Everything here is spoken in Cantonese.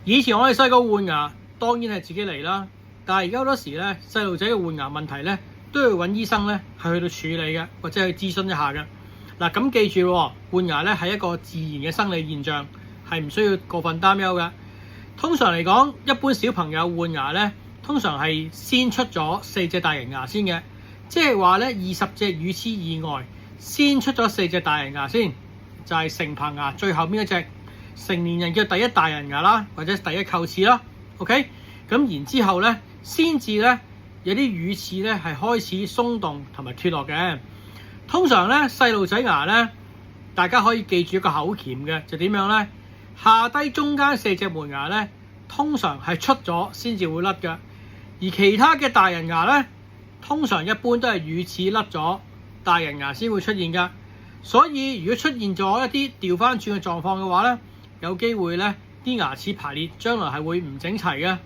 以前我哋細個換牙，當然係自己嚟啦。但係而家好多時咧，細路仔嘅換牙問題咧，都要揾醫生咧係去到處理嘅，或者去諮詢一下嘅。嗱，咁記住喎，換牙咧係一個自然嘅生理現象，係唔需要過分擔憂嘅。通常嚟講，一般小朋友換牙咧，通常係先出咗4隻大型牙先嘅，即係話咧20隻乳齒以外，先出咗4隻大型牙先，就係成棚牙最後邊一隻。成年人叫第一大人牙啦，或者第一臼齒啦。OK， 咁然之後咧，先至咧有啲乳齒咧係開始鬆動同埋脫落嘅。通常咧細路仔牙咧，大家可以記住一個口鉗嘅，就點樣咧？下低中間4隻門牙咧，通常係出咗先至會甩嘅，而其他嘅大人牙咧，通常一般都係乳齒甩咗，大人牙先會出現㗎。所以如果出現咗一啲調翻轉嘅狀況嘅話咧，有機會咧啲牙齒排列將來係會唔整齊嘅。